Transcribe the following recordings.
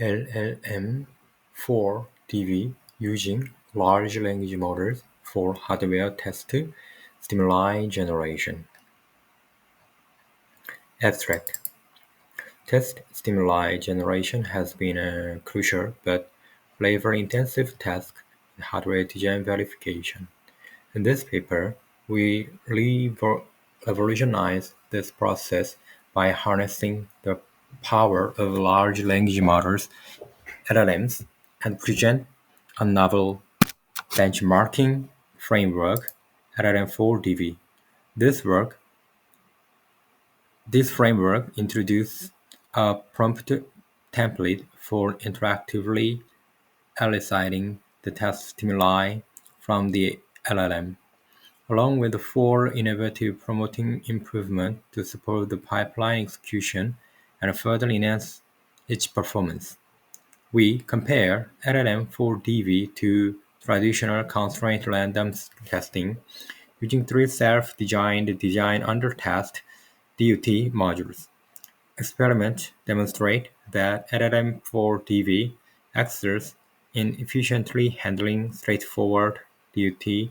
LLM4DV using large language models for hardware test stimuli generation. Abstract: Test stimuli generation has been a crucial but labor-intensive task in hardware design verification. In this paper, we revolutionize this process by harnessing the power of large language models (LLMs) and present a novel benchmarking framework, LLM4DV. This work This framework introduces a prompt template for interactively eliciting the test stimuli from the LLM, along with four innovative promoting improvements to support the pipeline execution and further enhance its performance. We compare LLM4DV to traditional constraint random testing using three self-designed design under test (DUT) modules. Experiments demonstrate that LLM4DV excels in efficiently handling straightforward DUT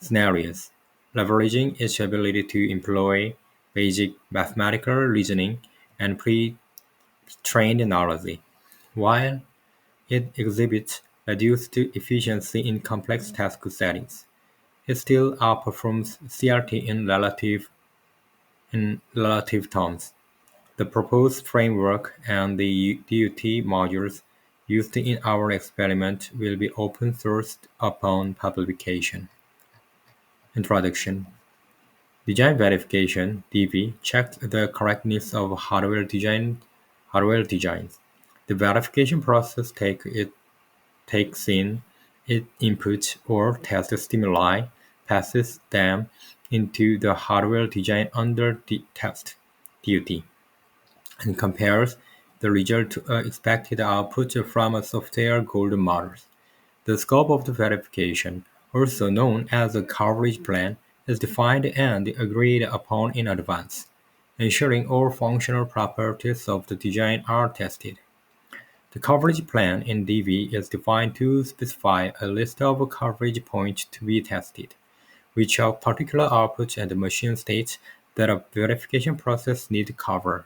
scenarios, leveraging its ability to employ basic mathematical reasoning and pre-trained knowledge, while it exhibits reduced efficiency in complex task settings. It still outperforms CRT in relative terms. The proposed framework and the DUT modules used in our experiment will be open-sourced upon publication. Introduction: Design verification (DV) checks the correctness of hardware designs. The verification process takes in inputs or test stimuli, passes them into the hardware design under the test (DUT), and compares the result to expected output from a software gold model. The scope of the verification, also known as a coverage plan, is defined and agreed upon in advance, ensuring all functional properties of the design are tested. The coverage plan in DV is defined to specify a list of coverage points to be tested, which are particular outputs and machine states that a verification process needs to cover.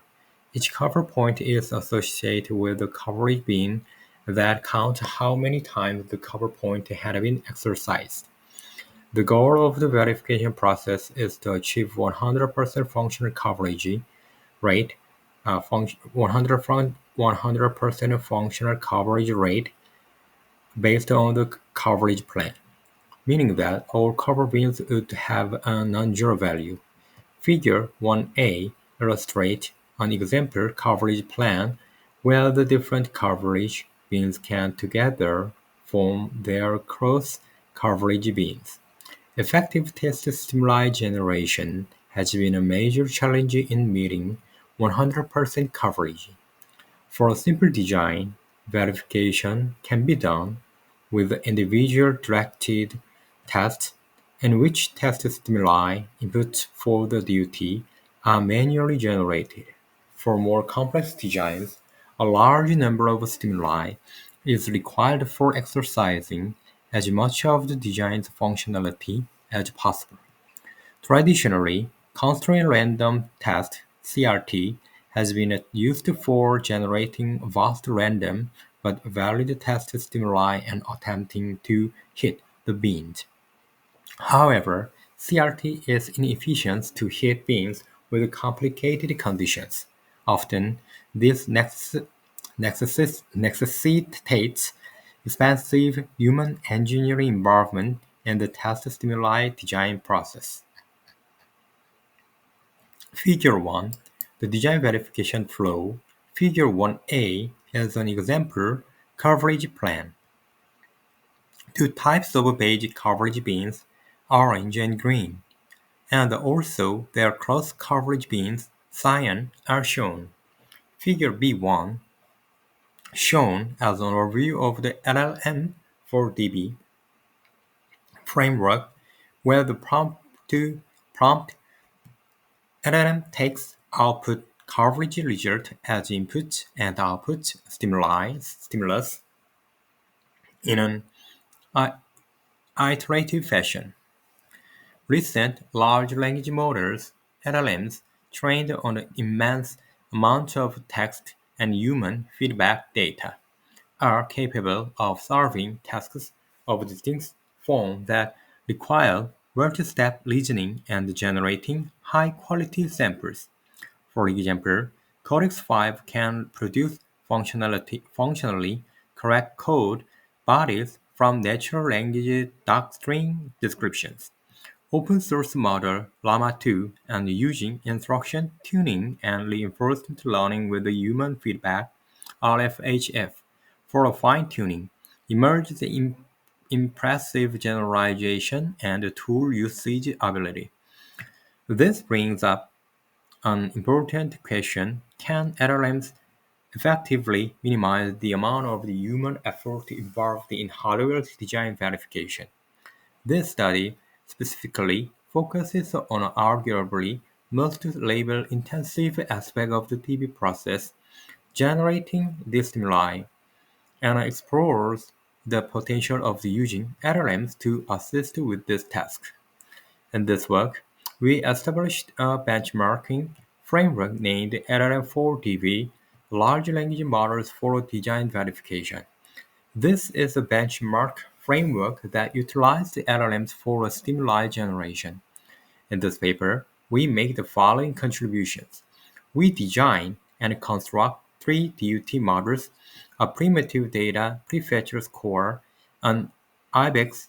Each cover point is associated with a coverage bin that counts how many times the cover point had been exercised. The goal of the verification process is to achieve 100% functional coverage rate, 100% functional coverage rate based on the coverage plan, meaning that all cover bins would have a non-zero value. Figure 1a illustrates an example coverage plan where the different coverage bins can together form their cross-coverage bins. Effective test stimuli generation has been a major challenge in meeting 100% coverage. For a simple design, verification can be done with individual directed tests in which test stimuli inputs for the duty are manually generated. For more complex designs, a large number of stimuli is required for exercising as much of the design's functionality as possible. Traditionally, constraint random test (CRT) has been used for generating vast random but valid test stimuli and attempting to hit the bins. However, CRT is inefficient to hit bins with complicated conditions. Often, this necessitates expensive human engineering involvement in the test stimuli design process. Figure 1: The design verification flow. Figure 1a is an example coverage plan. Two types of basic coverage bins, orange and green, and also their cross-coverage bins, cyan, are shown. Figure B1, shown as an overview of the LLM4DB framework, where the prompt LLM takes output coverage result as input and output stimulus in an iterative fashion. Recent large language models (LLMs) trained on an immense amount of text and human feedback data are capable of solving tasks of distinct form that require multi-step reasoning and generating high-quality samples. For example, Codex 5 can produce functionally correct code bodies from natural language docstring descriptions. Open source model Llama 2 and using instruction tuning and reinforcement learning with the human feedback (RFHF) for fine-tuning emerged impressive generalization and tool usage ability. This brings up an important question: can LLMs effectively minimize the amount of the human effort involved in hardware design verification? This study specifically focuses on arguably most labor-intensive aspect of the TV process, generating the stimuli, and explores the potential of using LLMs to assist with this task. In this work, we established a benchmarking framework named LLM4DV, Large Language Models for Design Verification. This is a benchmark framework that utilizes LLMs for stimuli generation. In this paper, we make the following contributions. We design and construct three DUT models: a primitive data prefetcher core, an IBEX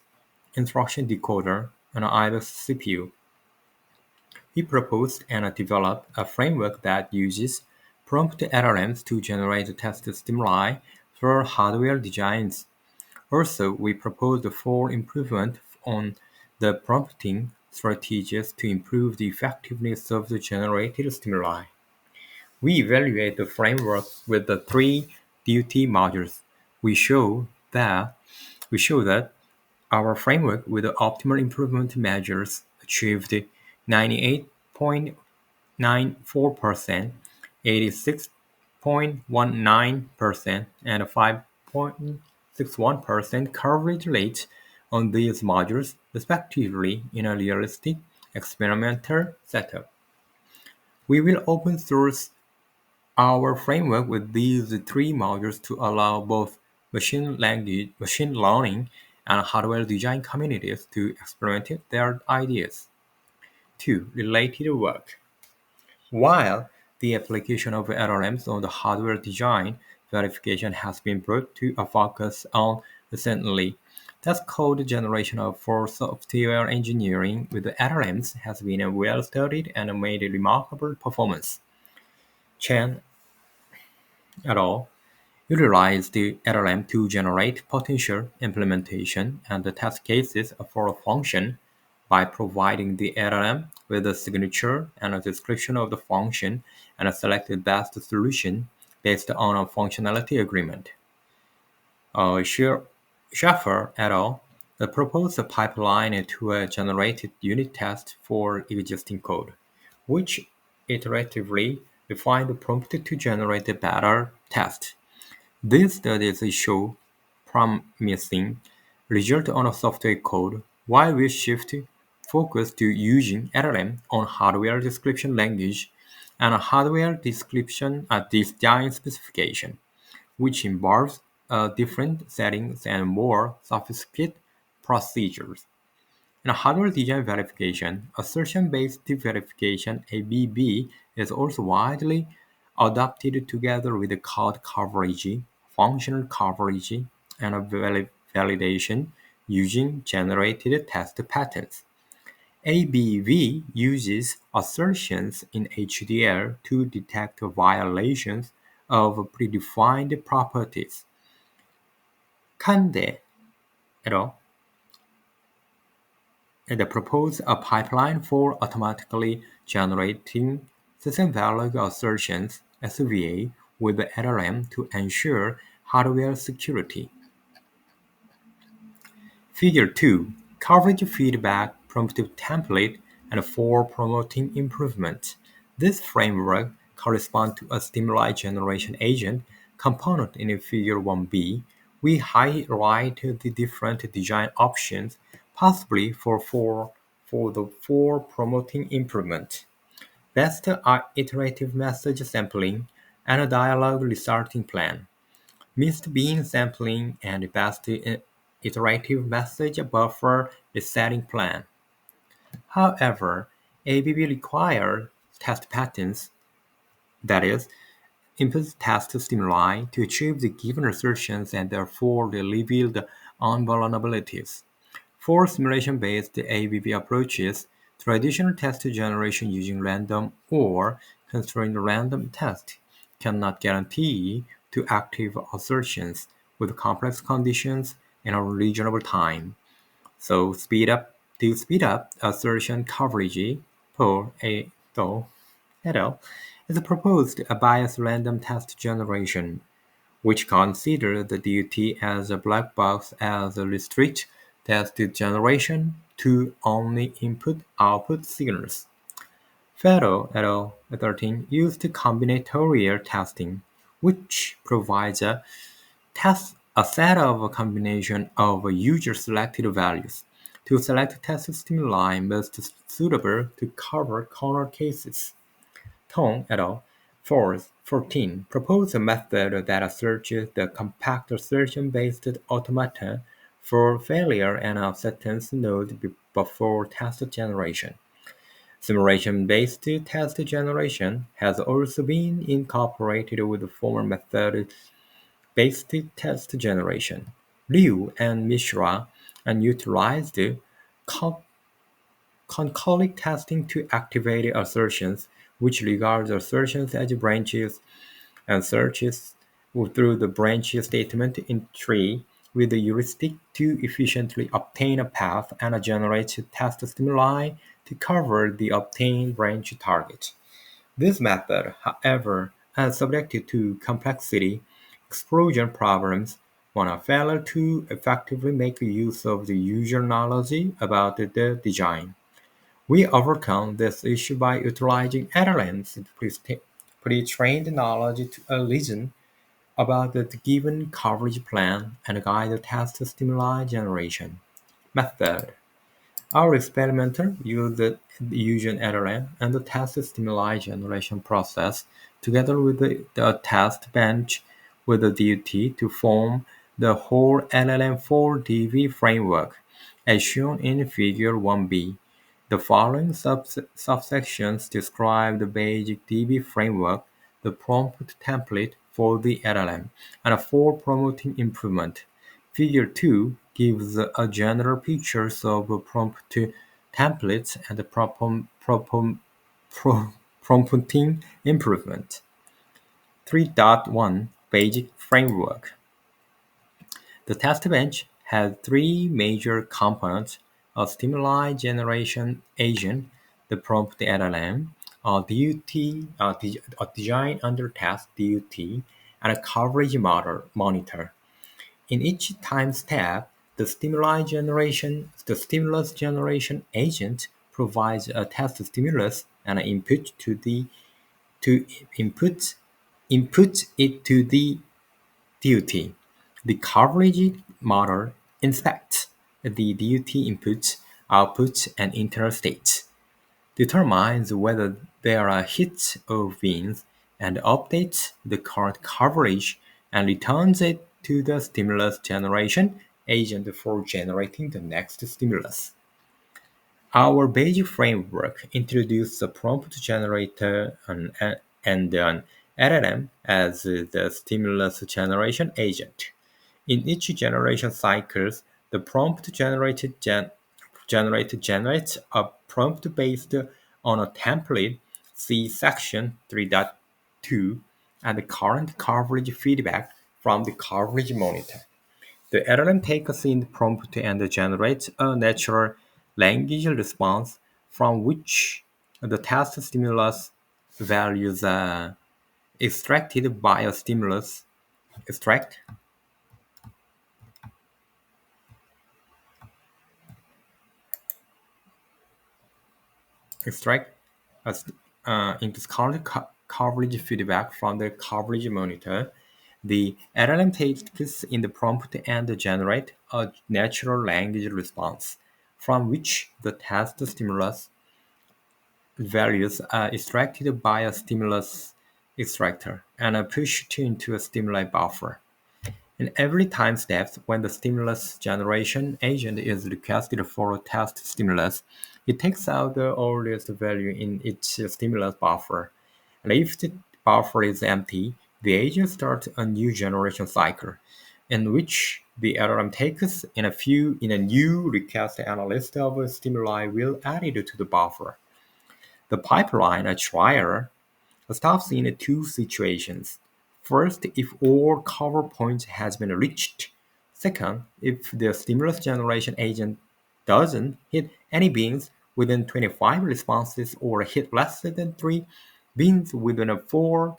instruction decoder, and an IBEX CPU. He proposed and developed a framework that uses prompt LLMs to generate test stimuli for hardware designs. Also, we proposed four improvements on the prompting strategies to improve the effectiveness of the generated stimuli. We evaluate the framework with the three DUT modules. We show that we show that our framework with the optimal improvement measures achieved 98.94%, 86.19%, and 5.61% coverage rate on these modules, respectively, in a realistic experimental setup. We will open source our framework with these three modules to allow both machine learning, and hardware design communities to experiment their ideas. 2. Related work. While the application of LLMs on the hardware design verification has been brought to a focus on recently, test code generation for software engineering with LLMs has been well studied and made remarkable performance. Chen et al. Utilized the LLM to generate potential implementation and test cases for a function by providing the LLM with a signature and a description of the function and select the best solution based on a functionality agreement. Schaffer et al. Proposed a pipeline to a generated unit test for existing code, which iteratively refined the prompt to generate a better test. These studies show promising results on software code, while we shift focus to using LLM on hardware description language and hardware description design specification, which involves different settings and more sophisticated procedures. In hardware design verification, assertion-based verification (ABV) is also widely adopted together with code coverage, functional coverage, and validation using generated test patterns. ABV uses assertions in HDL to detect violations of predefined properties. Kande et al. And propose a pipeline for automatically generating system value assertions (SVA) with the LLM to ensure hardware security. Figure 2: Coverage feedback prompt template and for promoting improvement. This framework correspond to a stimuli generation agent component in Figure 1b, we highlight the different design options possibly for the four promoting improvement. Best iterative message sampling and a dialogue restarting plan. Missed bean sampling and best iterative message buffer resetting plan. However, ABB requires test patterns, that is, input test stimuli, to achieve the given assertions and therefore reveal the vulnerabilities. For simulation-based ABB approaches, traditional test generation using random or constrained random tests cannot guarantee to active assertions with complex conditions in a reasonable time. So speed up assertion coverage, Paul et al. Is proposed a biased random test generation, which considers the DUT as a black box as a restrict test generation to only input-output signals. Fero et al. 13 used combinatorial testing, which provides a set of a combination of user-selected values to select test stimuli most suitable to cover corner cases. Tong et al. 14 propose a method that searches the compact assertion-based automata for failure and acceptance node before test generation. Simulation-based test generation has also been incorporated with former method-based test generation. Liu and Mishra and utilized concolic testing to activate assertions, which regards assertions as branches and searches through the branch statement in tree with the heuristic to efficiently obtain a path and generate test stimuli to cover the obtained branch target. This method, however, is subjected to complexity, explosion problems, when a failure to effectively make use of the user knowledge about the design. We overcome this issue by utilizing LLM's pre-trained knowledge to reason about the given coverage plan and guide the test stimuli generation. Method. Our experimenter used the Fusion LLM and the test stimuli generation process together with the test bench with the DUT to form the whole LLM4DV framework, as shown in Figure 1b. The following subsections describe the basic DB framework, the prompt template for the LLM, and for promoting improvement. Figure 2 gives a general picture of prompt templates and prompting improvement. 3.1 Basic Framework. The test bench has three major components: a stimuli generation agent, the prompt LLM, a DUT, a design under test DUT, and a coverage monitor. In each time step, the stimulus generation agent provides a test stimulus and input to input it to the DUT. The coverage model inspects the DUT inputs, outputs, and internal states, determines whether there are hits or wins, and updates the current coverage and returns it to the stimulus generation agent for generating the next stimulus. Our basic framework introduces a prompt generator and an LLM as the stimulus generation agent. In each generation cycles, the prompt generator generates a prompt based on a template. See section 3.2 and the current coverage feedback from the coverage monitor. The LLM takes in the prompt and generates a natural language response from which the test stimulus values are extracted by a stimulus extract extract as into current coverage feedback from the coverage monitor. The LLM takes in the prompt and generates a natural language response from which the test stimulus values are extracted by a stimulus extractor and are pushed into a stimuli buffer. In every time step when the stimulus generation agent is requested for a test stimulus, it takes out the earliest value in its stimulus buffer. And if the buffer is empty, the agent starts a new generation cycle, in which the LLM takes in a new request and a list of stimuli will added to the buffer. The pipeline, a trier, stops in two situations. First, if all cover points has been reached. Second, if the stimulus generation agent doesn't hit any beans within 25 responses or hit less than 3 beans within 40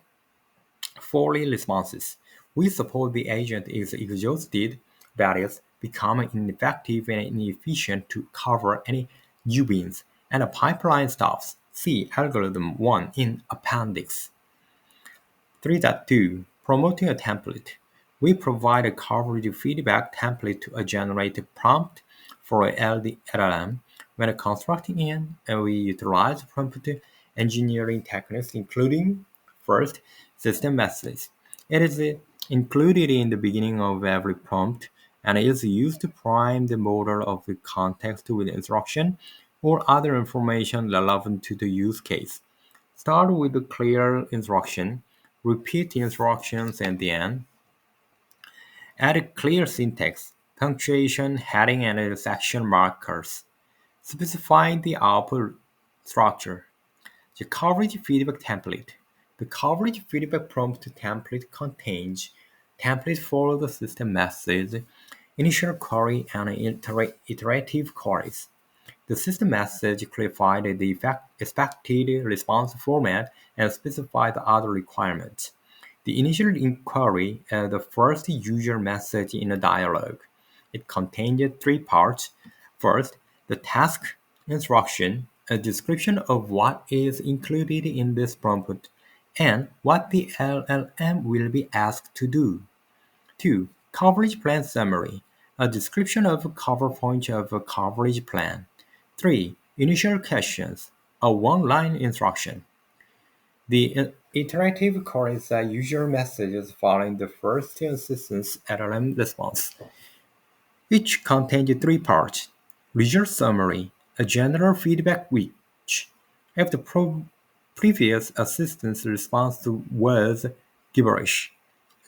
responses. We suppose the agent is exhausted, that is, becoming ineffective and inefficient to cover any new beans, and the pipeline stops. See algorithm 1 in appendix. 3.2 Promoting a template. We provide a coverage feedback template to generate a prompt for a LLM. When constructing it, we utilize prompt engineering techniques, including first, system messages. It is included in the beginning of every prompt and is used to prime the model of the context with instruction or other information relevant to the use case. Start with a clear instruction, repeat the instructions at the end, add a clear syntax, punctuation, heading, and section markers. Specify the output structure. The coverage feedback template. The coverage feedback prompt template contains templates for the system message, initial query, and iterative queries. The system message clarified the expected response format and specified other requirements. The initial inquiry is the first user message in a dialog. It contained three parts. First, the task instruction, a description of what is included in this prompt and what the LLM will be asked to do. 2. Coverage plan summary, a description of a cover point of a coverage plan. 3. Initial questions, a one-line instruction. The iterative queries are user messages following the first instance LLM response. Each contains three parts. Result summary, a general feedback which, if the previous assistance response was gibberish,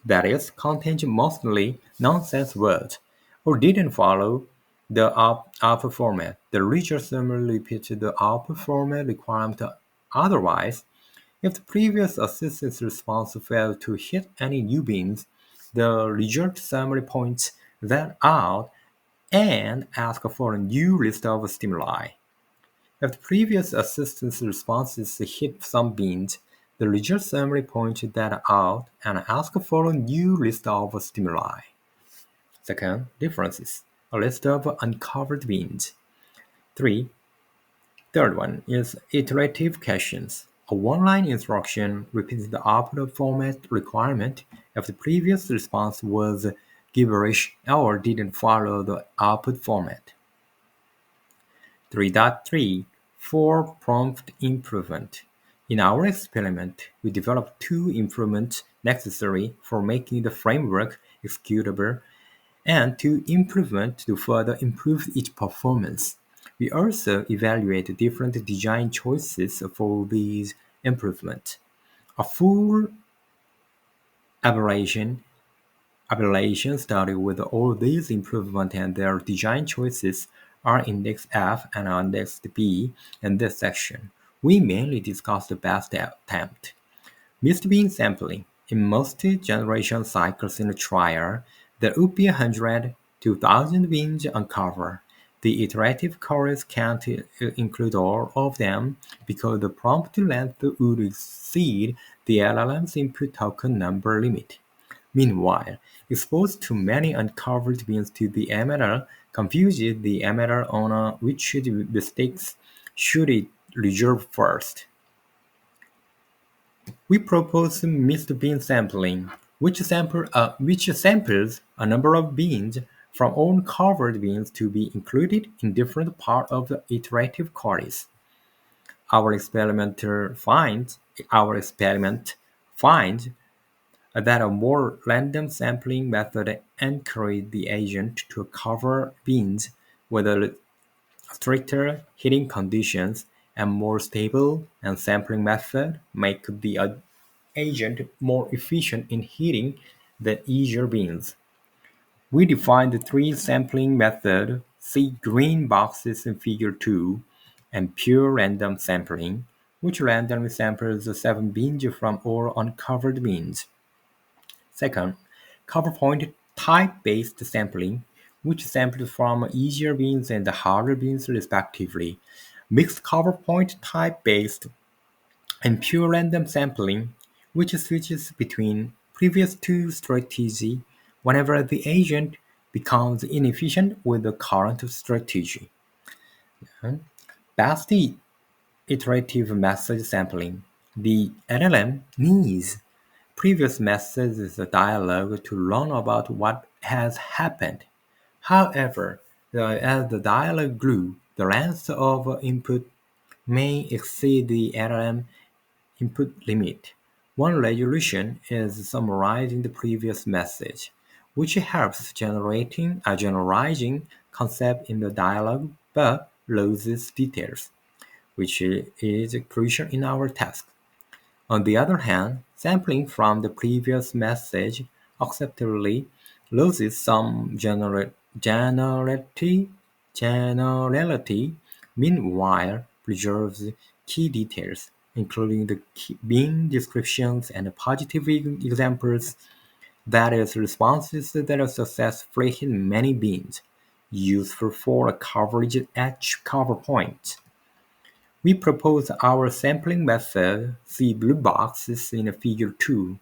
that is, contained mostly nonsense words, or didn't follow the output format. The result summary repeats the output format requirement. Otherwise, if the previous assistance response failed to hit any new beans, the result summary points that out and asks for a new list of stimuli. If the previous assistance responses hit some beans, the result summary points that out and asks for a new list of stimuli. Second, differences. A list of uncovered beans. 3. Third one is iterative questions. A one-line instruction repeats the output format requirement if the previous response was gibberish or didn't follow the output format. 3.3 For prompt improvement. In our experiment, we developed two improvements necessary for making the framework executable and two improvements to further improve its performance. We also evaluate different design choices for these improvements. A full evaluation study with all these improvements and their design choices are Index F and Index B in this section. We mainly discuss the best attempt. Missed bean sampling. In most generation cycles in a trial, there would be 100 to 1,000 beans uncovered. The iterative queries can't include all of them because the prompt length would exceed the LLM's input token number limit. Meanwhile, exposed to many uncovered beans to the emitter confuses the emitter on which mistakes should it reserve first. We propose mixed bean sampling, which samples a number of beans from uncovered beans to be included in different parts of the iterative queries. Our our experiment finds that a more random sampling method encourages the agent to cover beans with stricter heating conditions, and more stable and sampling method make the agent more efficient in heating the easier beans. We define the three sampling method, see green boxes in figure 2, and pure random sampling, which randomly samples the 7 beans from all uncovered beans. Second, cover point type-based sampling, which samples from easier beans and harder beans respectively. Mixed cover point type-based and pure random sampling, which switches between previous two strategies whenever the agent becomes inefficient with the current strategy. That's the iterative message sampling. The LLM needs previous messages dialogue to learn about what has happened. However, as the dialogue grew, the length of input may exceed the LLM input limit. One resolution is summarizing the previous message, which helps generalizing concept in the dialogue but loses details, which is crucial in our task. On the other hand, sampling from the previous message acceptably loses some generality, meanwhile preserves key details, including the bean descriptions and positive examples, that is, responses that are successfully hit many beans, useful for a coverage at cover point. We propose our sampling method, see blue boxes in figure 2,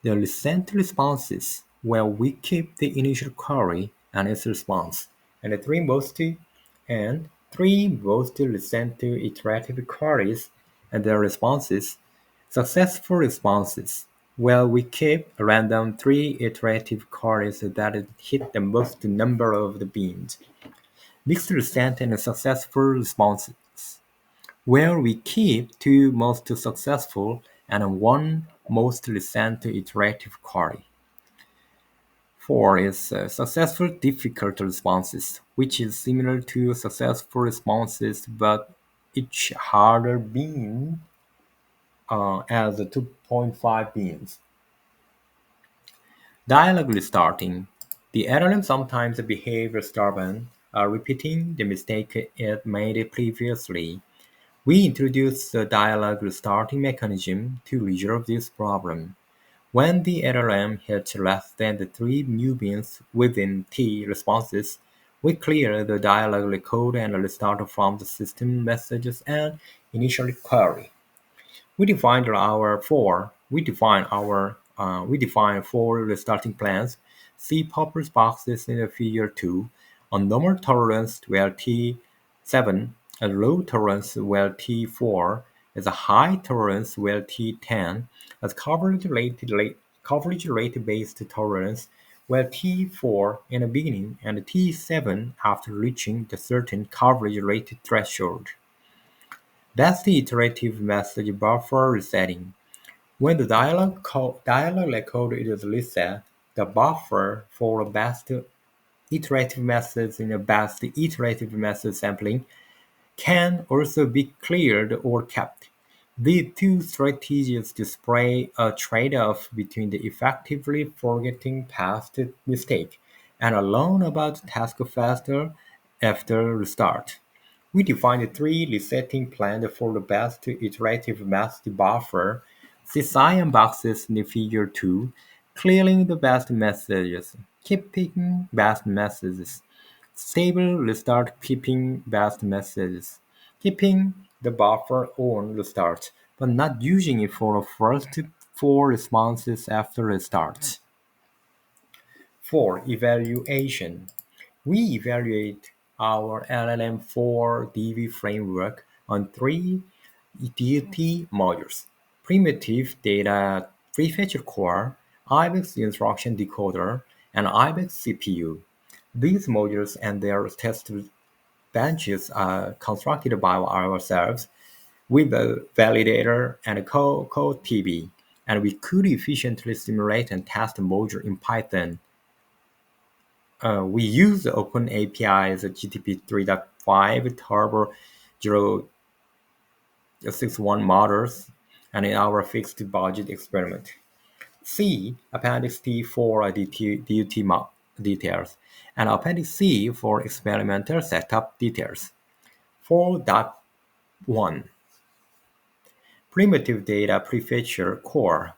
the recent responses, where we keep the initial query and its response, and the three most recent iterative queries and their responses, successful responses, where we keep random three iterative queries that hit the most number of the beans, mixed recent and successful responses, where we keep two most successful and one most recent iterative query. 4 is successful difficult responses, which is similar to successful responses but each harder bean as 2.5 beans. Dialogue restarting. The LLM sometimes behaves stubborn, repeating the mistake it made previously. We introduced the dialogue restarting mechanism to resolve this problem. When the LLM hits less than the 3 new beans within T responses, we clear the dialogue record and restart from the system messages and initial query. We define four restarting plans. See purple boxes in the figure 2. A normal tolerance where T7, a low tolerance where T4, is a high tolerance where T10, as coverage rate based tolerance where T4 in the beginning and T7 after reaching the certain coverage rate threshold. That's the iterative message buffer resetting. When the dialog record is reset, the buffer for the best iterative methods in the best iterative method sampling can also be cleared or kept. These two strategies display a trade-off between the effectively forgetting past mistake and learn about task faster after restart. We defined three resetting plans for the best iterative method buffer. See cyan boxes in figure 2, clearing the best messages, keeping best messages, stable restart keeping best messages, keeping the buffer on restart, but not using it for the first 4 responses after restart. 4. Evaluation. We evaluate our LLM4DV framework on 3 DT modules. primitive data prefetcher core, IBEX instruction decoder, and IBEX CPU. These modules and their test benches are constructed by ourselves with a validator and a code TV, and we could efficiently simulate and test a module in Python. We use the open APIs GTP 3.5 Turbo 061 models and in our fixed budget experiment. C. Appendix T for DUT details, and Appendix C for experimental setup details. 4.1 Primitive Data Prefetcher Core.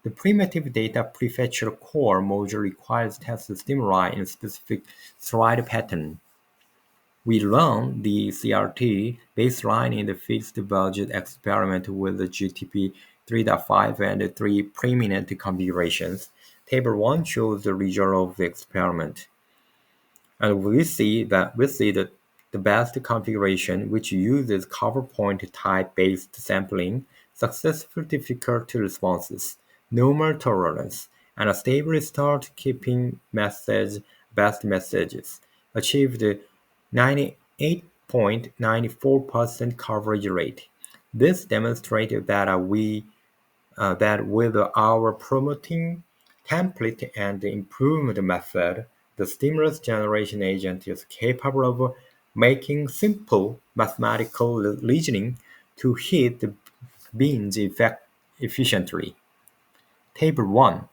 The Primitive Data Prefetcher Core module requires test stimuli in a specific slide pattern. We run the CRT baseline in the fixed budget experiment with the GTP 3.5 and 3 preeminent configurations. Table 1 shows the result of the experiment. And we see that the best configuration, which uses cover point type-based sampling, successful difficulty responses, normal tolerance, and a stable start keeping best messages, achieved 98.94% coverage rate. This demonstrated that with our promoting template and improvement method, the stimulus generation agent is capable of making simple mathematical reasoning to hit the beans efficiently. Table 1.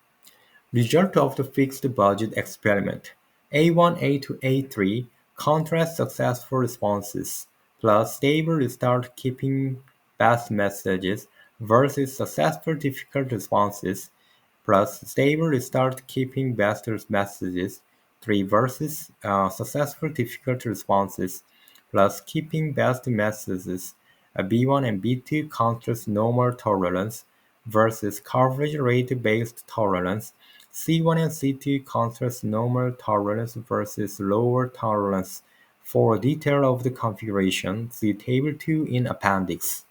Result of the fixed budget experiment. A1, A2, A3 contrast successful responses plus stable restart keeping best messages versus successful difficult responses plus stable restart keeping best messages 3 versus successful difficult responses plus keeping best messages B1 and B2 contrast normal tolerance versus coverage rate based tolerance C1 and C2 contrast normal tolerance versus lower tolerance. For detail of the configuration, see Table 2 in Appendix.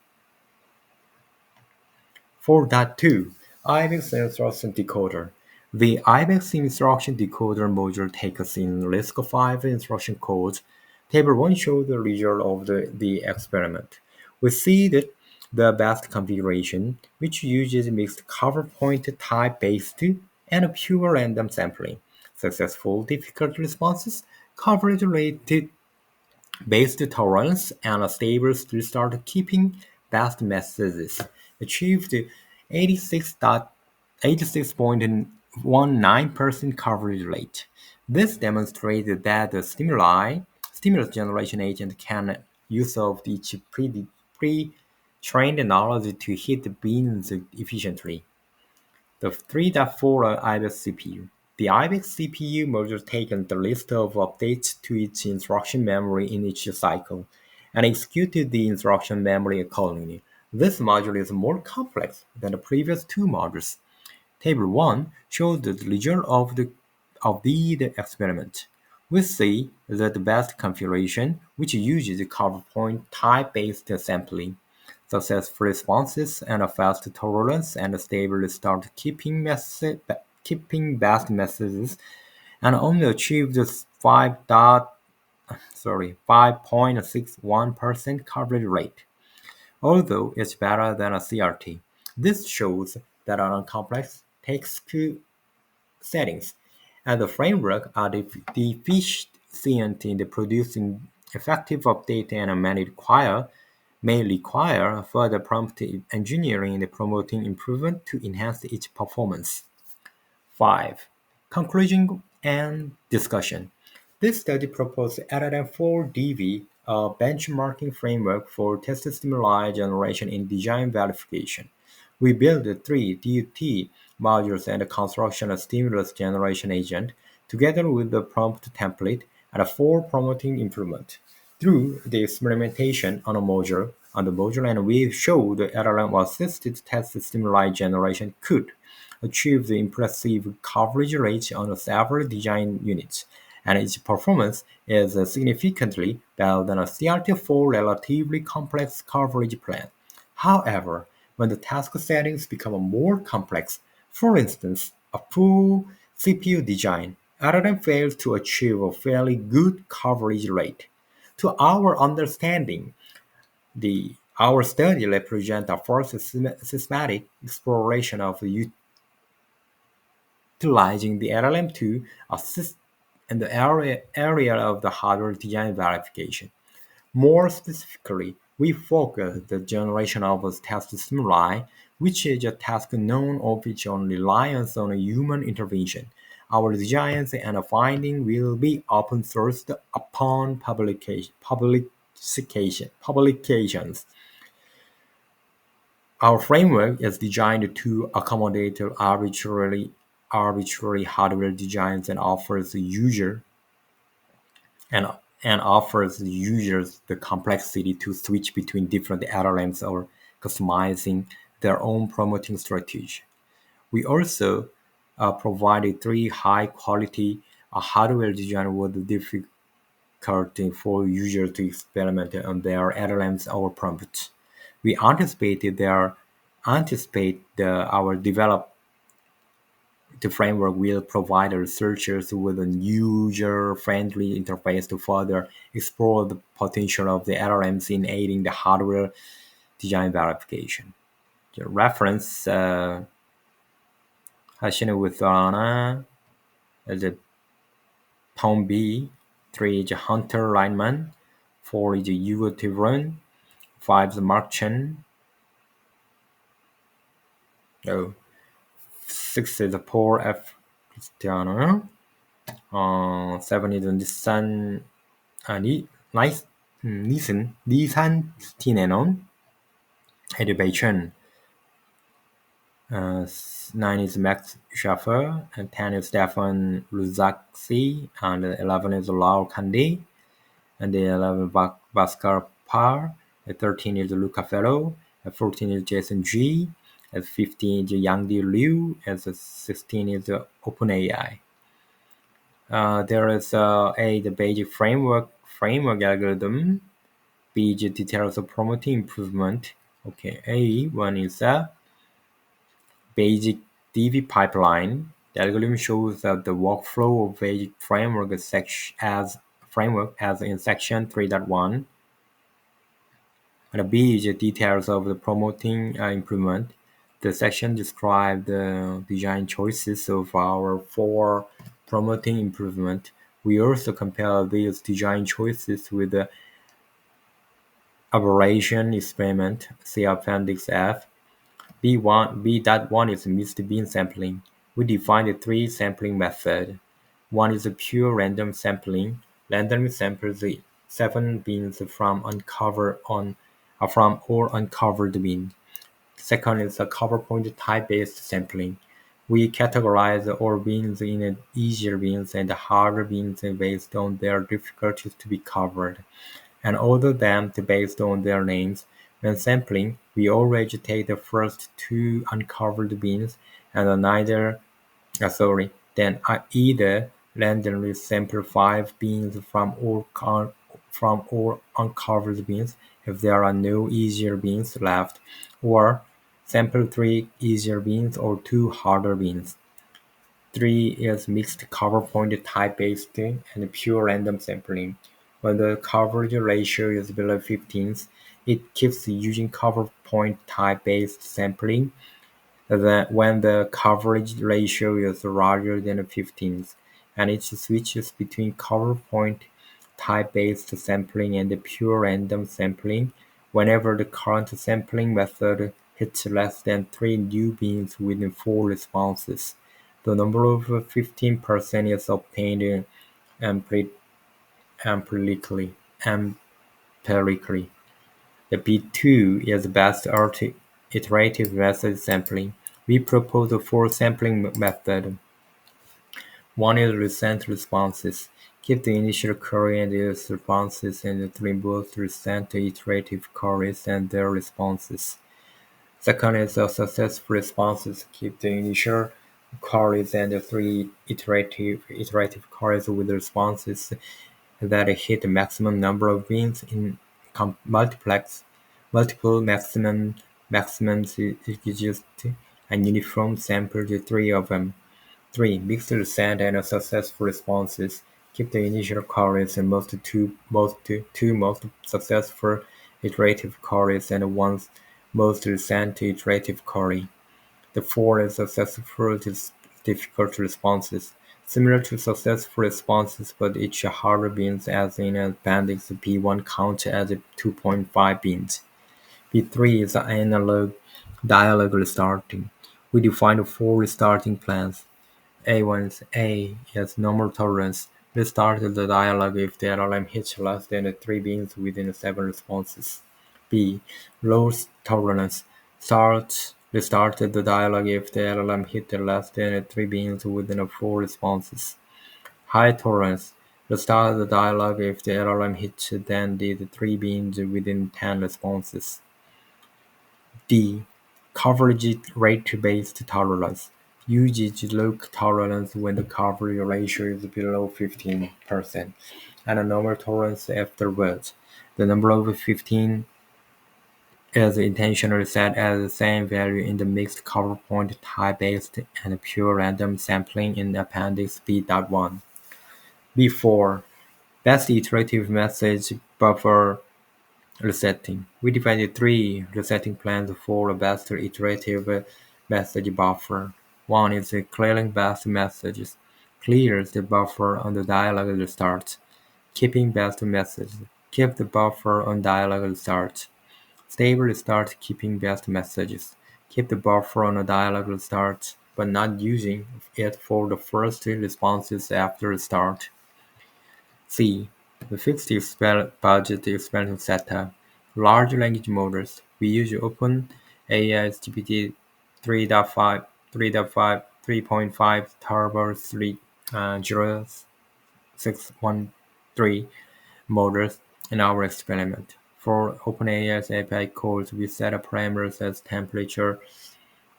4.2 IBEX Instruction Decoder. The IBEX Instruction Decoder module takes in RISC-V instruction codes. Table 1 shows the result of the experiment. We see that the best configuration, which uses mixed cover point type-based and pure random sampling, successful difficult responses, coverage rate based tolerance, and a stable restart keeping best messages, achieved 86.19% coverage rate. This demonstrated that the stimulus generation agent can use of each pre-trained knowledge to hit the beans efficiently. The 3.4 IBEX CPU. The IBEX CPU module takes the list of updates to its instruction memory in each cycle and executed the instruction memory accordingly. This module is more complex than the previous two modules. Table 1 shows the result of the experiment. We see that the best configuration, which uses cover point type-based sampling, successful responses, and a fast tolerance and stable start keeping best messages, and only achieved 5.61% coverage rate. Although it's better than a CRT, this shows that on complex text settings, and the framework are deficient in the producing effective update and may require further prompt engineering in the promoting improvement to enhance its performance. 5. Conclusion and discussion. This study proposed LLM4DV, a benchmarking framework for test stimuli generation in design verification. We built three DUT modules and a construction stimulus generation agent, together with the prompt template and four promoting improvement. Through the experimentation on the module, and we showed the LLM-assisted test stimuli generation could achieve the impressive coverage rate on several design units, and its performance is significantly better than a CRT4 relatively complex coverage plan. However, When the task settings become more complex, for instance, a full CPU design, LLM fails to achieve a fairly good coverage rate. To our understanding, our study represents a first systematic exploration of utilizing the LLM to assist in the area of the hardware design verification. More specifically, we focus the generation of a test stimuli, which is a task known of which on reliance on a human intervention. Our designs and findings will be open sourced upon publications. Our framework is designed to accommodate arbitrary hardware designs and and offers users the complexity to switch between different LLMs or customizing their own promoting strategy. We also provided three high-quality hardware design with difficulty for users to experiment on their LLMs or prompts. We anticipate our develop the framework will provide researchers with a user-friendly interface to further explore the potential of the LLMs in aiding the hardware design verification. The reference 하시는 with the Tom B, 3 is Hunter Lineman, 4 is Yuval Tivron, 5 is Mark Chen, oh, 6 is Paul F. Cristiano, 7 is Nissan nice Nissan Tinenon, Education. 9 is Max Schaffer, and 10 is Stefan Luzaksi, and 11 is Lau Kandi, and the 11 Bhaskar Par, 13 is Luca Fellow, 14 is Jason G, 15 is Yangdi Liu, and 16 is OpenAI. There is the basic framework algorithm. B is details of promoting improvement. Okay, one is a basic DV pipeline. The algorithm shows the workflow of basic framework as in section 3.1. And B is the details of the promoting improvement. The section describes the design choices of our 4 promoting improvement. We also compare these design choices with the aberration experiment, see Appendix F. B.1 is mixed bean sampling. We define the 3 sampling methods. One is a pure random sampling. Randomly samples the 7 beans from all uncovered beans. Second is a cover point type-based sampling. We categorize all beans in easier beans and harder beans based on their difficulty to be covered, and order them based on their names. When sampling, we always take the first 2 uncovered beans and then either randomly sample 5 beans from all uncovered beans if there are no easier beans left, or sample 3 easier beans or 2 harder beans. 3 is mixed cover point type-based and pure random sampling. When the coverage ratio is below 15, it keeps using cover point type-based sampling. When the coverage ratio is larger than 15, and it switches between cover point type-based sampling and pure random sampling whenever the current sampling method hits less than 3 new beans within 4 responses. The number of 15% is obtained empirically. empirically. The B2 is the best iterative method sampling. We propose 4 sampling methods. One is recent responses. Keep the initial query and its responses, and 3 both recent iterative queries and their responses. Second is successful responses. Keep the initial queries and 3 iterative queries with responses that hit the maximum number of beans in multiple maximum maximum exist and uniform sample the three of them. 3. Mixed set and successful responses. Keep the initial queries and two most successful iterative queries and one most recent iterative query. The 4 is successful difficult responses. Similar to successful responses, but each harder beans as in appendix B1 count as 2.5 beans. B3 is analog dialog restarting. We define 4 restarting plans. A is normal tolerance. Restart the dialog if the LLM hits less than 3 beans within 7 responses. B. Low tolerance. Restart the dialog if the LLM hit less than 3 beans within 4 responses. High tolerance. Restart the dialog if the LLM hits then did 3 beans within 10 responses. D. Coverage rate-based tolerance. Uses low tolerance when the coverage ratio is below 15%, and a normal tolerance afterwards. The number of 15 is intentionally set as the same value in the mixed cover point type-based and pure random sampling in Appendix B.1. B4. Best iterative message buffer resetting. We defined 3 resetting plans for a best iterative message buffer. One is clearing best messages. Clears the buffer on the dialog restart. Keeping best messages. Keep the buffer on dialog restart. Stable restart keeping best messages. Keep the buffer on a dialog restart, but not using it for the first responses after restart. C. The fixed budget expansion setup. Large language models. We use OpenAI GPT 3.5, 3.5, 3.5 Turbo 0613 models in our experiment. For OpenAI's API calls, we set a parameters as temperature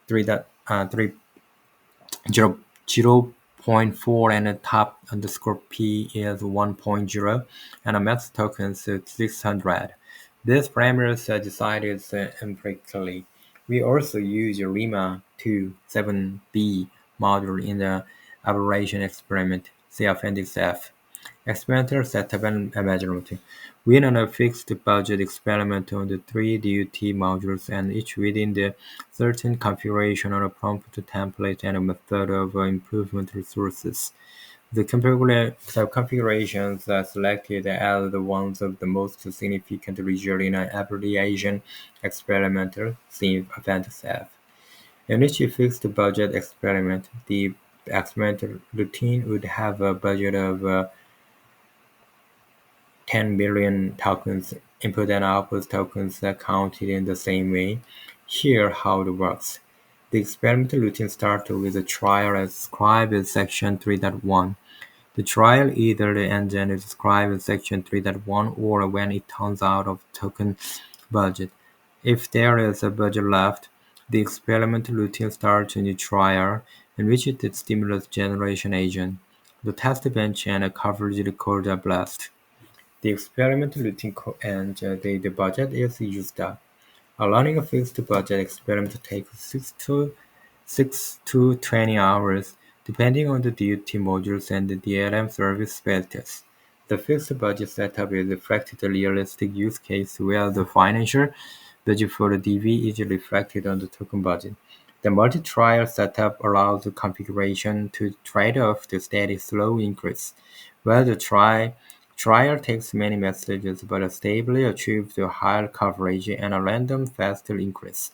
0.4 and a top underscore p is 1.0 and a max tokens is 600. These parameters are decided empirically. We also use RIMA 2.7b module in the aberration experiment. See Appendix F. Experimental setup and measurement. We ran a fixed budget experiment on the 3 DUT modules and each within the certain configuration on a prompt template and a method of improvement resources. The configurations are selected as the ones of the most significant result in an abbreviation experimental. See Appendix F. In each fixed budget experiment, the experimental routine would have a budget of 10 billion tokens. Input and output tokens are counted in the same way. Here how it works. The experimental routine starts with a trial as described in section 3.1. The trial either the engine is described in section 3.1 or when it turns out of token budget. If there is a budget left, the experimental routine starts a new trial in which the stimulus generation agent, the test bench and a coverage record are blessed. The experimental routine and the budget is used up. Running a fixed budget experiment takes 6 to 20 hours, depending on the DUT modules and the DLM service status. The fixed budget setup is reflected a realistic use case where the financial budget for the DV is reflected on the token budget. The multi-trial setup allows the configuration to trade off the steady slow increase, where the trial takes many messages but stably achieves a higher coverage and a random faster increase,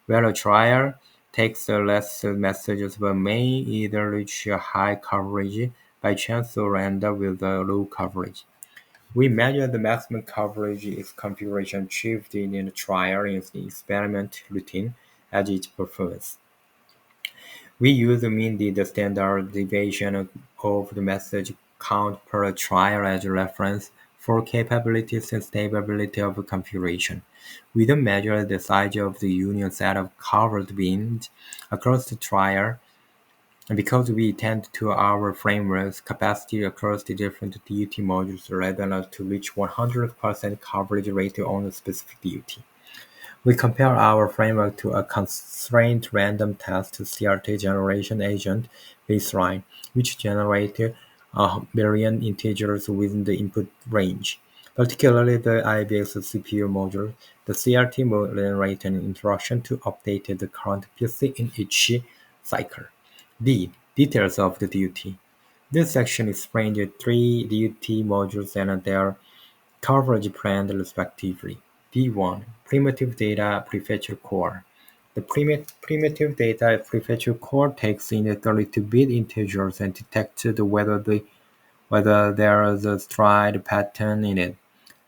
where a trial takes less messages but may either reach a high coverage by chance or end up with a low coverage. We measure the maximum coverage its configuration achieved in the trial in the experiment routine as its performance. We use mean the standard deviation of the message count per trial as a reference for capabilities and stability of configuration. We then measure the size of the union set of covered beans across the trial because we tend to our framework's capacity across the different DUT modules rather than to reach 100% coverage rate on a specific DUT. We compare our framework to a constrained random test CRT generation agent baseline, which generated a billion integers within the input range. Particularly the IBX CPU module, the CRT will generate an instruction to update the current PC in each cycle. D. Details of the duty. This section explains the three DUT modules and their coverage plan respectively. D1. Primitive data prefetch core. The primitive data prefetch core takes in the 32-bit integers and detects whether there is a stride pattern in it.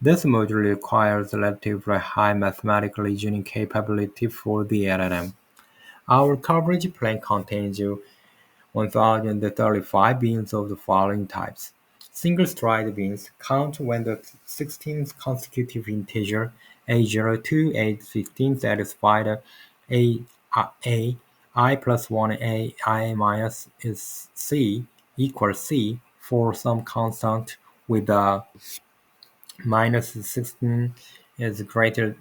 This module requires relatively high mathematical reasoning capability for the LLM. Our coverage plan contains 1035 beans of the following types: single-stride beans count when the 16th consecutive integer a0 to a15 satisfied a I plus 1 a I minus is c equals c for some constant with a minus 16 is greater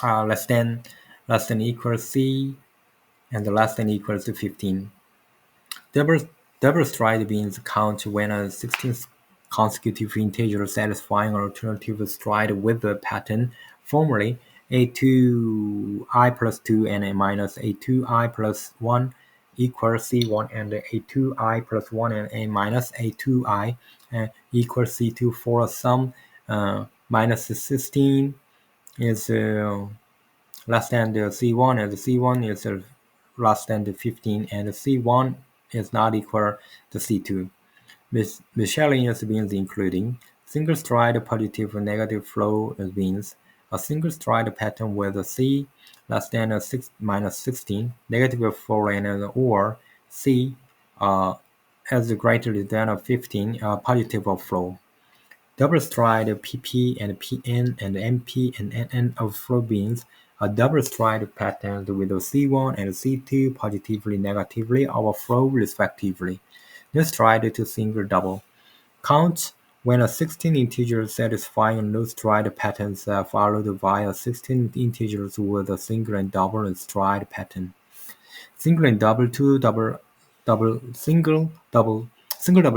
less than equals c and less than equals to 15. Double Double-stride beans count when a 16th consecutive integer satisfying an alternative stride with the pattern formerly a2i plus 2 and a minus a2i plus 1 equals c1 and a2i plus 1 and a minus a2i equals c2 for some minus 16 is less than the C1 and the C1 is less than the 15 and the C1 is not equal to C2. Miscellaneous beans including single-stride positive and negative flow beans, a single-stride pattern with a C less than a 6 minus 16, negative flow and or C as greater than a 15, positive flow. Double-stride pp and pn and mp and nn of flow beans are double-stride patterns with C1 and C2 positively negatively overflow respectively. No stride to single double. Count when a 16 integers satisfying no stride patterns are followed via 16 integers with a single and double stride pattern. Single and double two double single double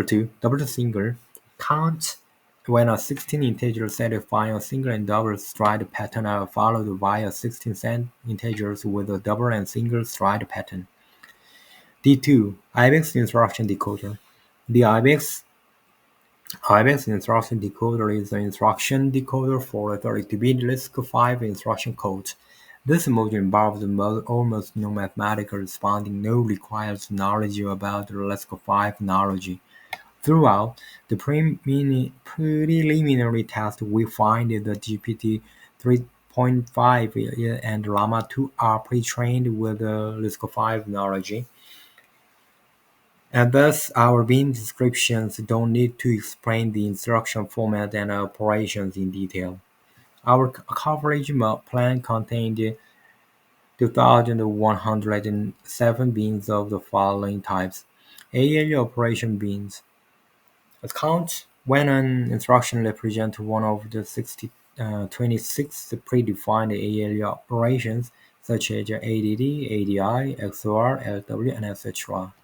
two double to single. Count when a 16 integer satisfying a single and double stride pattern are followed via 16 integers with a double and single stride pattern. D2. IBEX instruction decoder. The IBEX instruction decoder is an instruction decoder for a 32-bit RISC-V instruction code. This module involves almost no mathematical responding, no requires knowledge about RISC-V knowledge. Throughout the preliminary test, we find that GPT 3.5 and Llama 2 are pre-trained with RISC-V knowledge, and thus our bean descriptions don't need to explain the instruction format and operations in detail. Our coverage plan contained 2,107 beans of the following types: ALU operation beans. Count when an instruction represents one of the 26 predefined ALU operations, such as ADD, ADI, XOR, LW, and etc.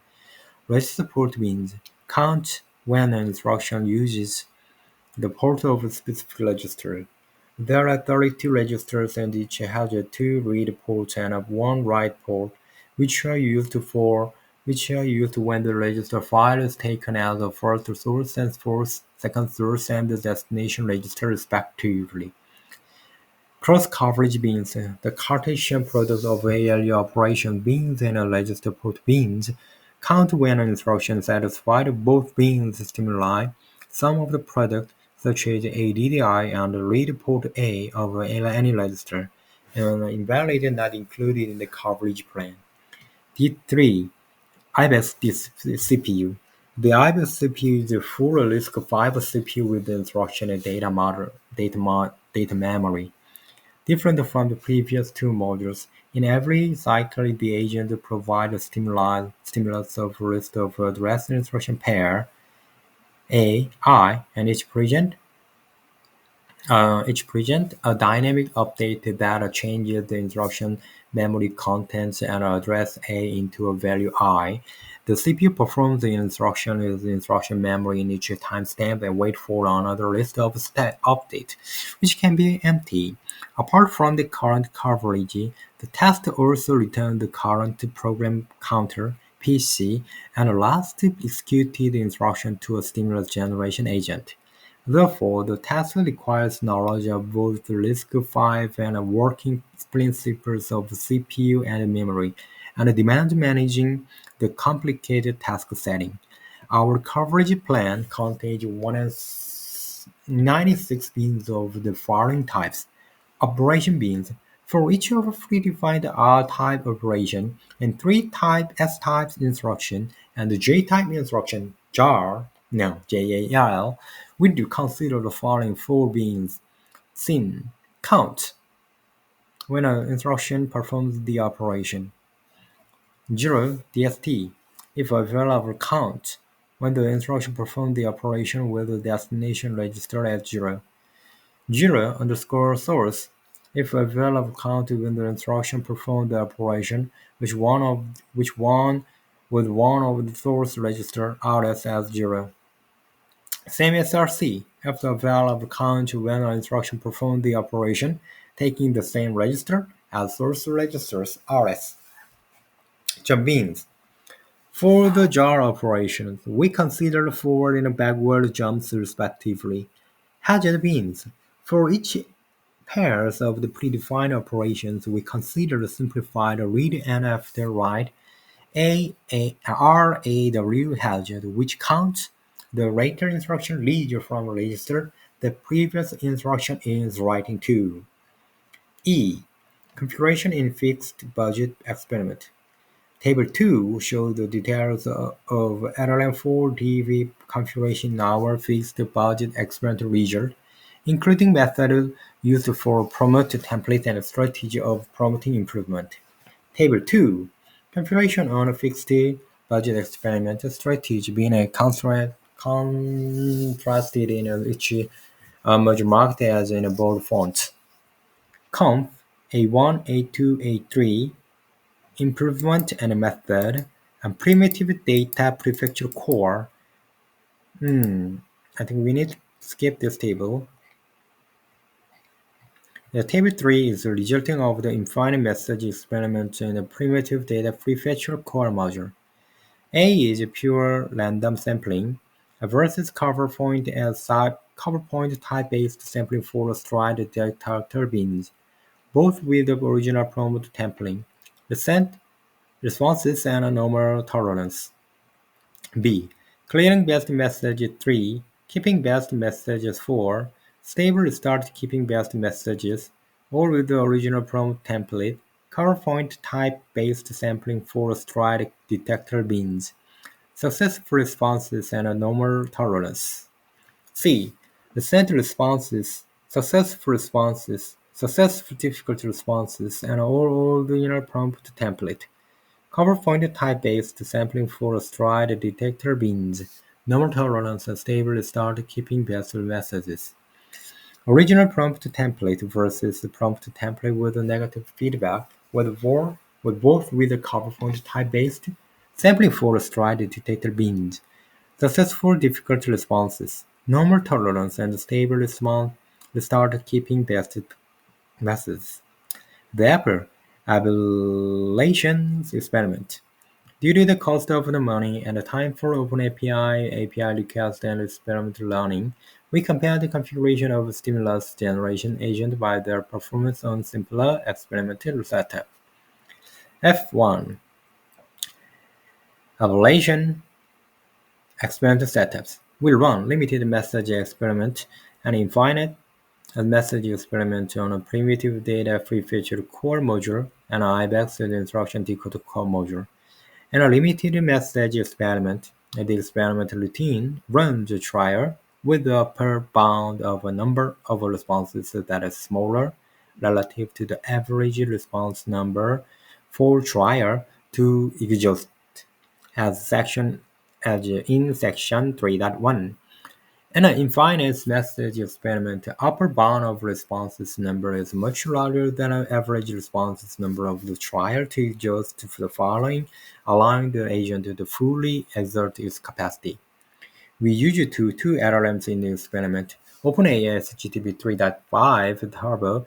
Register port beans. Count when an instruction uses the port of a specific register. There are 32 registers and each has a 2 read port and a 1 write port, which are used when the register file is taken as a first source and second source and the destination register respectively. Cross-coverage beans. The Cartesian product of ALU operation beans and register port beans. Count when an instruction satisfies both beans stimuli. Some of the product, such as ADDI and read port A of any register, and invalid not included in the coverage plan. D3. IBEX CPU. The IBEX CPU is a full RISC-V CPU with the instruction and data memory. Different from the previous two modules, in every cycle the agent provides a stimulus of a list of address instruction pair A, I, and each present Each present a dynamic update that changes the instruction memory contents and address A into a value I. The CPU performs the instruction with the instruction memory in each timestamp and wait for another list of stat update, which can be empty. Apart from the current coverage, the test also returns the current program counter (PC) and allows to execute the instruction to a stimulus generation agent. Therefore, the test requires knowledge of both the RISC-V and working principles of CPU and memory, and demands managing the complicated task setting. Our coverage plan contains 196 beans of the following types: operation beans for each of predefined R-type operation, and three type S-type instruction, and the J-type instruction jar, no, JAL, we do consider the following four beans: sin, count, when an instruction performs the operation; 0, DST, if available count, when the instruction performs the operation with the destination registered as 0; 0 underscore source, if available count when the instruction performs the operation, which one with one of the source register RS as 0. Same SRC, if the available count when an instruction performs the operation, taking the same register as source registers RS. Jump means for the jar operations, we consider forward and backward jumps respectively. Hedged beans. For each pairs of the predefined operations, we consider the simplified read and after write RAW hedged, which counts the later instruction read from register the previous instruction is writing to. E. Configuration in fixed budget experiment. Table 2 shows the details of LLM4DV configuration in our fixed budget experiment result, including methods used for promote template and strategy of promoting improvement. Table 2. Configuration on a fixed budget experiment strategy being contrasted in each module marked as in a bold font. Conf A1, A2, A3 improvement and method, and primitive data prefecture core. I think we need to skip this table. The table 3 is the resulting of the infinite message experiment in the primitive data prefecture core module. A is pure random sampling versus cover point as cover point type-based sampling for stride detector beans, both with the original prompt templating, recent responses, and a normal tolerance. B. Clearing best message 3, keeping best messages 4, stable start keeping best messages, all with the original prompt template, cover point type-based sampling for stride detector beans, successful responses, and a normal tolerance. C. Recent responses, successful difficult responses, and all the inner prompt template. Cover point type-based sampling for stride detector beans, normal tolerance, and stable start keeping best messages. Original prompt template versus prompt template with negative feedback, both with the cover point type-based sampling for stride detector beans. Successful difficult responses, normal tolerance, and stable response start keeping best messages. The upper ablations experiment. Due to the cost of the money and the time for OpenAPI, API request, and experimental learning, we compare the configuration of a stimulus generation agent by their performance on simpler experimental setup. F1. Ablation experimental setups. We run limited message experiment and infinite message experiment on a primitive data prefetcher core module and IBEX instruction decoder core module. In a limited message experiment, the experiment routine runs a trial with the upper bound of a number of responses that is smaller relative to the average response number for trial to exhaust, as in section 3.1. In an infinite message experiment, the upper bound of responses number is much larger than an average responses number of the trial to adjust to the following, allowing the agent to fully exert its capacity. We use two LLMs in the experiment: OpenAI's GTP 3.5 Turbo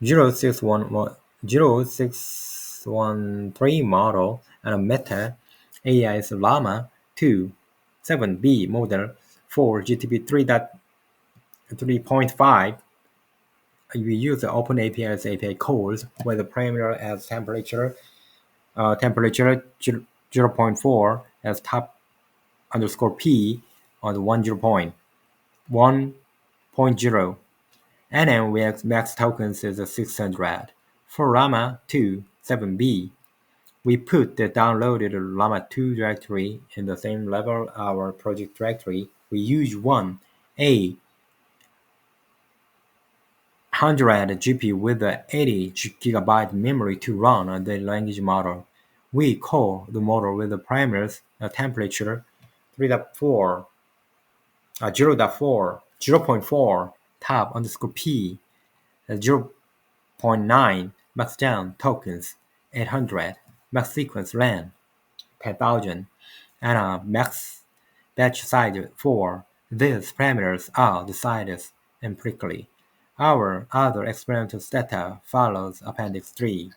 0613 model and Meta AI's Llama 2 7B model for GTP 3.5. We use the OpenAPI's API calls with the parameter as temperature 0.4 as top underscore p on the 1.0. And max tokens is 600. For Llama 2 7B, we put the downloaded Llama 2 directory in the same level our project directory. We use one A 100 GP with the 80 gigabyte memory to run the language model. We call the model with the parameters temperature 3.4, 0.4, top underscore p, 0.9, max down tokens 800, max sequence len 10,000, and a max batch size 4. These parameters are decided empirically. Our other experimental data follows Appendix 3.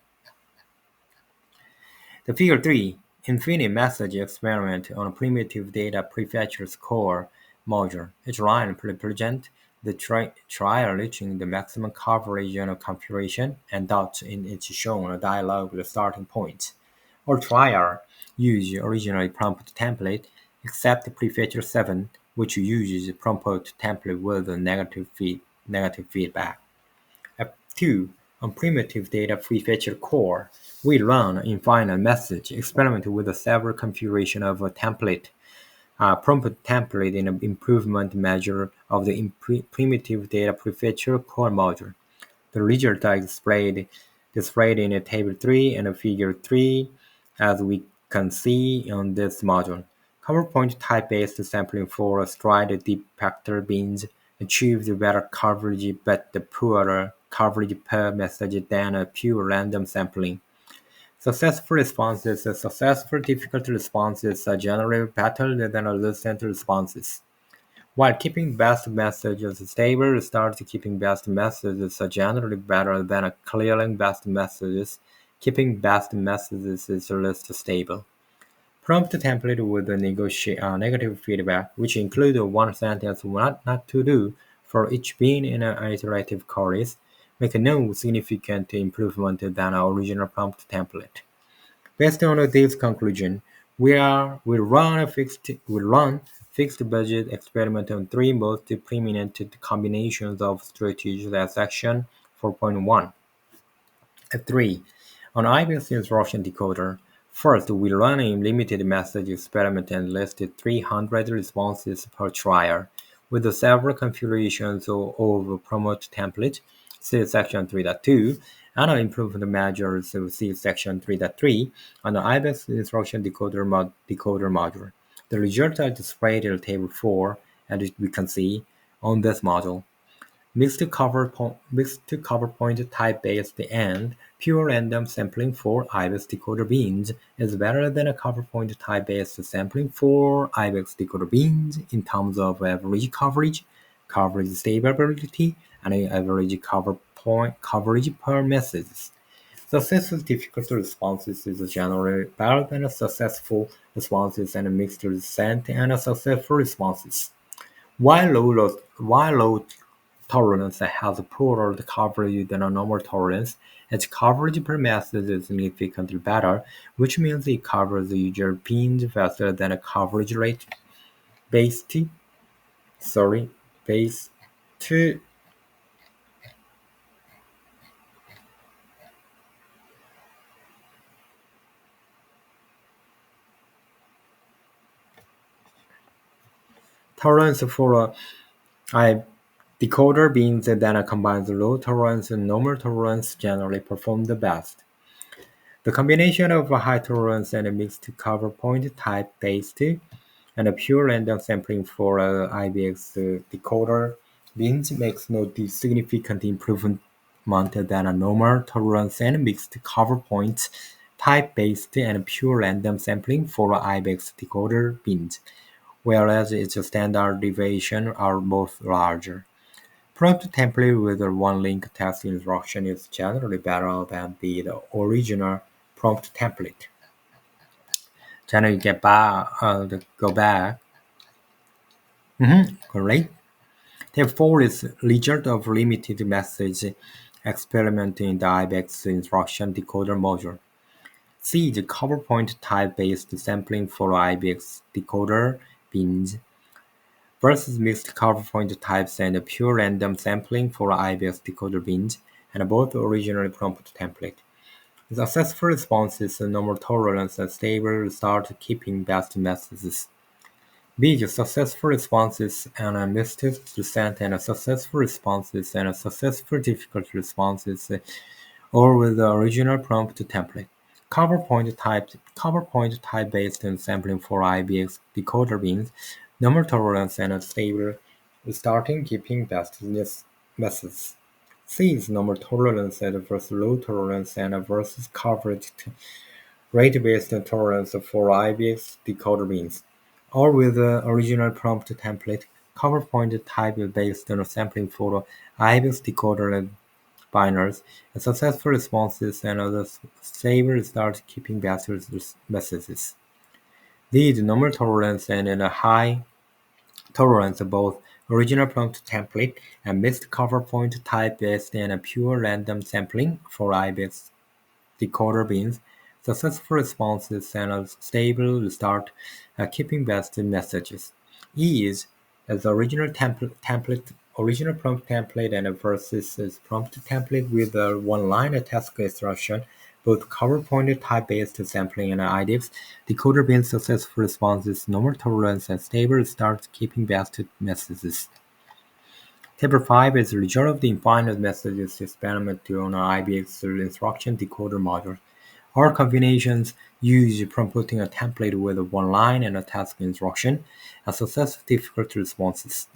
The Figure 3 infinite message experiment on a primitive data prefetcher's core module. Each line represents the trial reaching the maximum coverage on a configuration, and dots in it shown a dialog with a starting point. All trial use originally prompt template, except prefetcher 7, which uses prompt template with a negative feedback. F2. On primitive data prefetcher core, we run an infinite message experiment with several configurations of a template, prompt template in an improvement measure of the primitive data prefetcher core module. The results are displayed in a table 3 and a figure 3, as we can see on this module. Cover point type-based sampling for stride detector beans achieved better coverage but poorer coverage per message than a pure random sampling. Successful responses and successful difficult responses are generally better than resistant responses. While keeping best messages stable, restarts keeping best messages are generally better than clearing best messages. Keeping best messages is less stable. Prompt template with negative feedback, which include one sentence what not to do for each bean in an iterative chorus, make no significant improvement than our original prompt template. Based on this conclusion, we run fixed budget experiment on three most prominent combinations of strategies at section 4.1. 3. On IBIS instruction decoder, first we run a limited message experiment and listed 300 responses per trial, with several configurations of promote template, see section 3.2, and improvement measures, see section 3.3, on the IBIS instruction decoder module. The results are displayed in table 4, and we can see on this module. Mixed cover point type-based and pure random sampling for IBEX decoder beans is better than a cover point type-based sampling for IBEX decoder beans in terms of average coverage, coverage stability, and average coverage per message. Successful difficult responses is generally better than successful responses and mixed resent and successful responses. While low tolerance has poorer coverage than a normal tolerance, its coverage per message is significantly better, which means it covers user pins faster than a coverage rate based based tolerance for a decoder beans that combines low tolerance and normal tolerance generally perform the best. The combination of a high tolerance and a mixed cover point type based and a pure random sampling for IBX decoder means makes no significant improvement than a normal tolerance and mixed cover point type-based and pure random sampling for IBX decoder bins, whereas its standard deviation are both larger. Prompt template with a one-link text instruction is generally better than the original prompt template. Then you get back, go back. Correct. Step 4 is result of limited message experiment in the IBEX instruction decoder module. C. The cover point type-based sampling for IBX decoder bins versus mixed cover point types and pure random sampling for IBX decoder bins, and both originally prompt template. The successful responses, normal tolerance, and stable start keeping best messages. B. The successful responses and a mixed descent and successful responses and successful difficult responses, or with the original prompt template. Cover point type based on sampling for IBX decoder bins, normal tolerance and a stable starting keeping best messages. C is normal tolerance versus low tolerance and versus coverage rate-based tolerance for IBX decoder bins, or with the original prompt template, cover point type based on sampling for IBX decoder binaries, and successful responses and other stable start keeping best messages. These normal tolerance and a high tolerance both original prompt template and mixed cover point type based and a pure random sampling for IBX decoder bins, successful responses and a stable start keeping best messages. E is as the original template original prompt template and versus prompt template with a one-line task instruction, both cover pointer type-based sampling and IDIFs, decoder bin successful responses, normal tolerance, and stable start keeping best messages. Table 5 is the result of the infinite messages experiment on an IBX instruction decoder module. All combinations use prompting a template with one line and a task instruction, and successful difficult responses.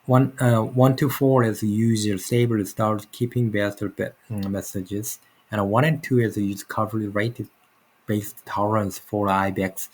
1 to 4 is user stable start keeping best messages, and 1 and 2 is use coverage rate based tolerance for IBX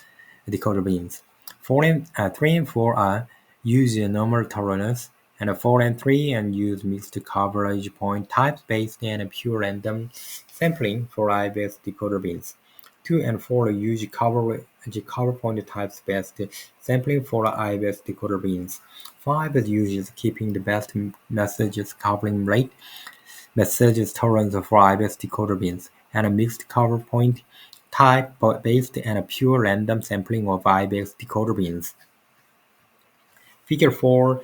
decoder bins. 3 and 4 are use normal tolerance, and 4 and 3 and use mixed coverage point types based and pure random sampling for IBX decoder bins. 2 and 4 use cover point types based sampling for IBX decoder bins. 5 is uses keeping the best messages covering rate messages tolerance for IBX decoder bins, and a mixed cover point type based and a pure random sampling of IBX decoder bins. Figure 4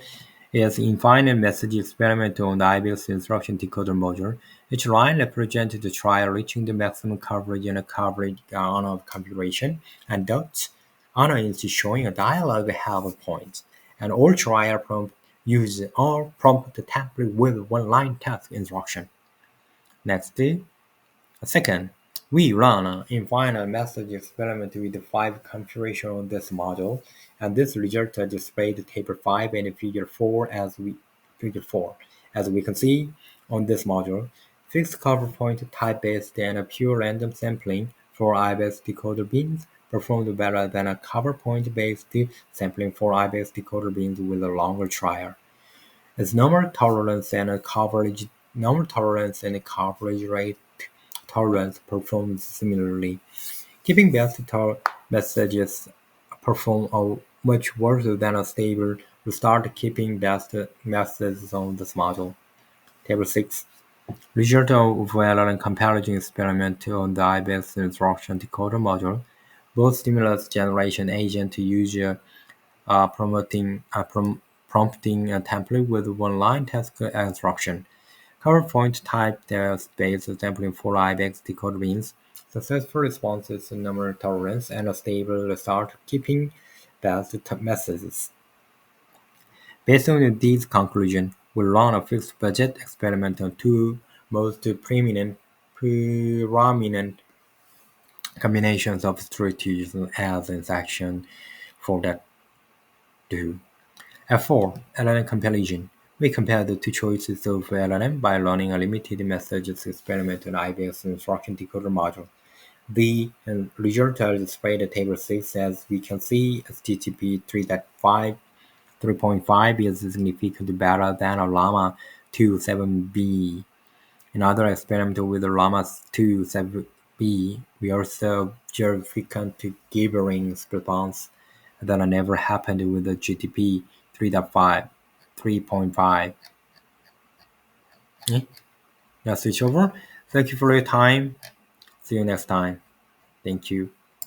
is infinite message experiment on the IBX instruction decoder module. Each line represents the trial reaching the maximum coverage and a coverage on a configuration, and dots on it is showing a dialog have points. And all trial prompt use all prompt template with one line task instruction. Next, second, we run an infinite message experiment with 5 configurations on this module, and this result are displayed in Table 5 and Figure 4 as we can see on this module. Fixed cover point type-based and a pure random sampling for IBX decoder bins performed better than a cover point-based sampling for IBX decoder bins with a longer trial. As normal tolerance and coverage rate tolerance performs similarly. Keeping best messages perform much worse than a stable to start keeping best messages on this module. Table 6. Result of well comparison experiment on the IBX instruction decoder module. Both stimulus generation agent use prompting a template with one-line task instruction. Cover point type based sampling for IBX decoder bins, successful responses, number tolerance, and a stable start keeping best messages. Based on these conclusions, we run a fixed budget experiment on 2 most predominant combinations of strategies as in section for that too. F4. LLM comparison. We compare the two choices of LLM by running a limited messages experiment on IBX instruction decoder module. The result is displayed at table 6. As we can see, HTTP 3.5 is significantly better than a Llama 2 7B. In other experiment with the Llama 2 7B, we also observed frequent gibbering response that never happened with the GTP 3.5. Okay, now switch over. Thank you for your time. See you next time. Thank you.